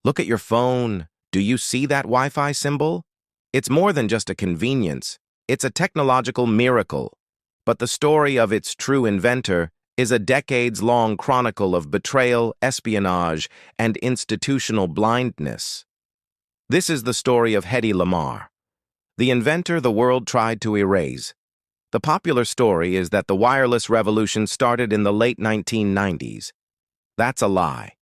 Look at your phone. Do you see that Wi-Fi symbol? It's more than just a convenience. It's a technological miracle. But the story of its true inventor is a decades-long chronicle of betrayal, espionage, and institutional blindness. This is the story of Hedy Lamarr, the inventor the world tried to erase. The popular story is that the wireless revolution started in the late 1990s. That's a lie.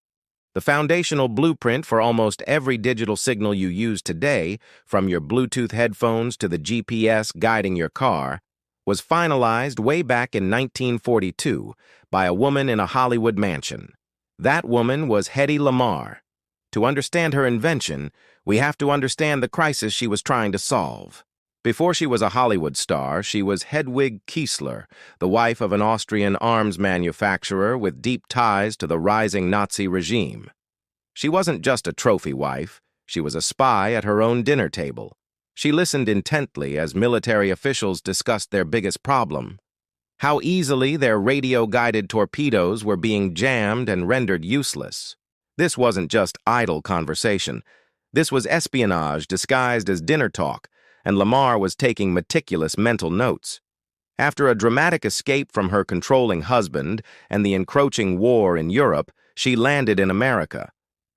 The foundational blueprint for almost every digital signal you use today, from your Bluetooth headphones to the GPS guiding your car, was finalized way back in 1942 by a woman in a Hollywood mansion. That woman was Hedy Lamarr. To understand her invention, we have to understand the crisis she was trying to solve. Before she was a Hollywood star, she was Hedwig Kiesler, the wife of an Austrian arms manufacturer with deep ties to the rising Nazi regime. She wasn't just a trophy wife, she was a spy at her own dinner table. She listened intently as military officials discussed their biggest problem: how easily their radio-guided torpedoes were being jammed and rendered useless. This wasn't just idle conversation. This was espionage disguised as dinner talk, and Lamarr was taking meticulous mental notes. After a dramatic escape from her controlling husband and the encroaching war in Europe, she landed in America.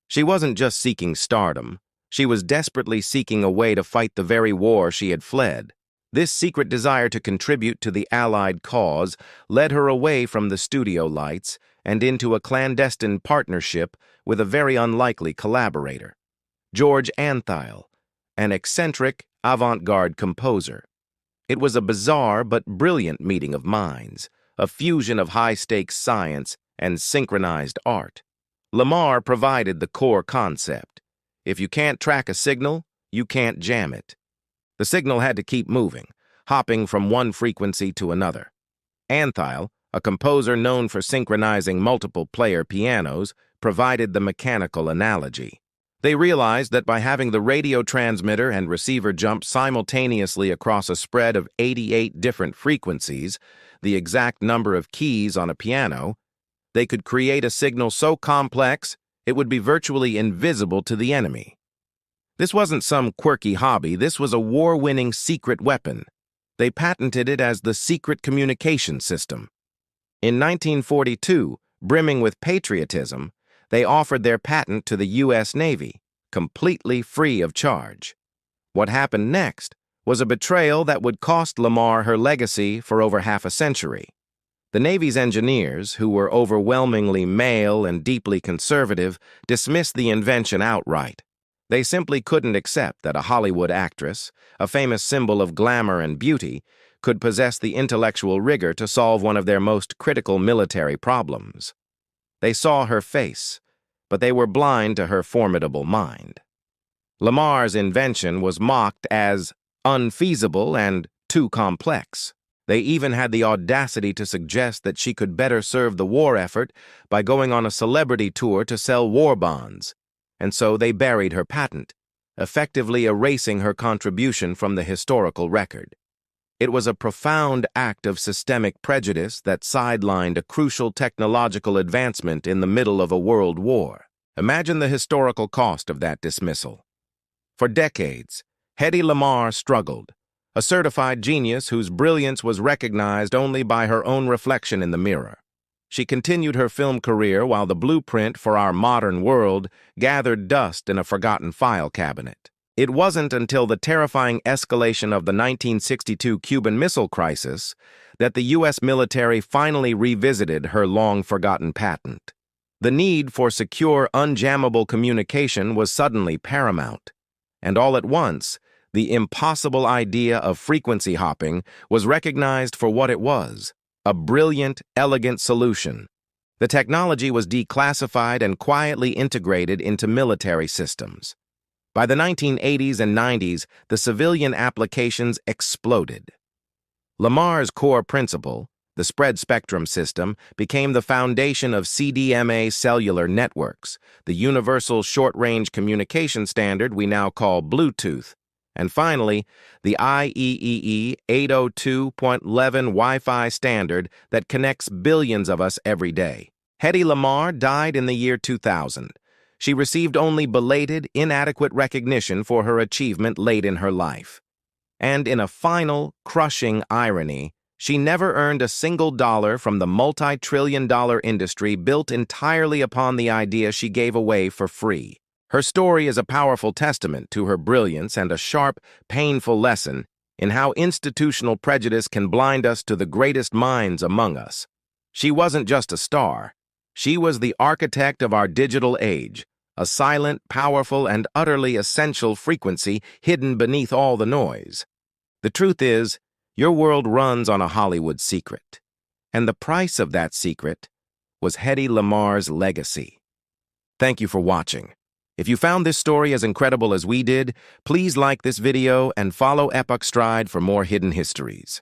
She wasn't just seeking stardom. She was desperately seeking a way to fight the very war she had fled. This secret desire to contribute to the Allied cause led her away from the studio lights and into a clandestine partnership with a very unlikely collaborator, George Antheil, an eccentric, avant-garde composer. It was a bizarre but brilliant meeting of minds, a fusion of high-stakes science and synchronized art. Lamarr provided the core concept. If you can't track a signal, you can't jam it. The signal had to keep moving, hopping from one frequency to another. Antheil, a composer known for synchronizing multiple-player pianos, provided the mechanical analogy. They realized that by having the radio transmitter and receiver jump simultaneously across a spread of 88 different frequencies, the exact number of keys on a piano, they could create a signal so complex it would be virtually invisible to the enemy. This wasn't some quirky hobby, this was a war-winning secret weapon. They patented it as the secret communication system. In 1942, brimming with patriotism, they offered their patent to the U.S. Navy, completely free of charge. What happened next was a betrayal that would cost Lamarr her legacy for over half a century. The Navy's engineers, who were overwhelmingly male and deeply conservative, dismissed the invention outright. They simply couldn't accept that a Hollywood actress, a famous symbol of glamour and beauty, could possess the intellectual rigor to solve one of their most critical military problems. They saw her face, but they were blind to her formidable mind. Lamarr's invention was mocked as unfeasible and too complex. They even had the audacity to suggest that she could better serve the war effort by going on a celebrity tour to sell war bonds, and so they buried her patent, effectively erasing her contribution from the historical record. It was a profound act of systemic prejudice that sidelined a crucial technological advancement in the middle of a world war. Imagine the historical cost of that dismissal. For decades, Hedy Lamarr struggled, a certified genius whose brilliance was recognized only by her own reflection in the mirror. She continued her film career while the blueprint for our modern world gathered dust in a forgotten file cabinet. It wasn't until the terrifying escalation of the 1962 Cuban Missile Crisis that the U.S. military finally revisited her long-forgotten patent. The need for secure, unjammable communication was suddenly paramount, and all at once, the impossible idea of frequency hopping was recognized for what it was: a brilliant, elegant solution. The technology was declassified and quietly integrated into military systems. By the 1980s and 90s, the civilian applications exploded. Lamarr's core principle, the spread spectrum system, became the foundation of CDMA cellular networks, the universal short-range communication standard we now call Bluetooth, and finally, the IEEE 802.11 Wi-Fi standard that connects billions of us every day. Hedy Lamarr died in the year 2000. she received only belated, inadequate recognition for her achievement late in her life. And in a final, crushing irony, she never earned a single dollar from the multi-trillion-dollar industry built entirely upon the idea she gave away for free. Her story is a powerful testament to her brilliance and a sharp, painful lesson in how institutional prejudice can blind us to the greatest minds among us. She wasn't just a star. She was the architect of our digital age, a silent, powerful, and utterly essential frequency hidden beneath all the noise. The truth is, your world runs on a Hollywood secret, and the price of that secret was Hedy Lamarr's legacy. Thank you for watching. If you found this story as incredible as we did, please like this video and follow EpochFrame for more hidden histories.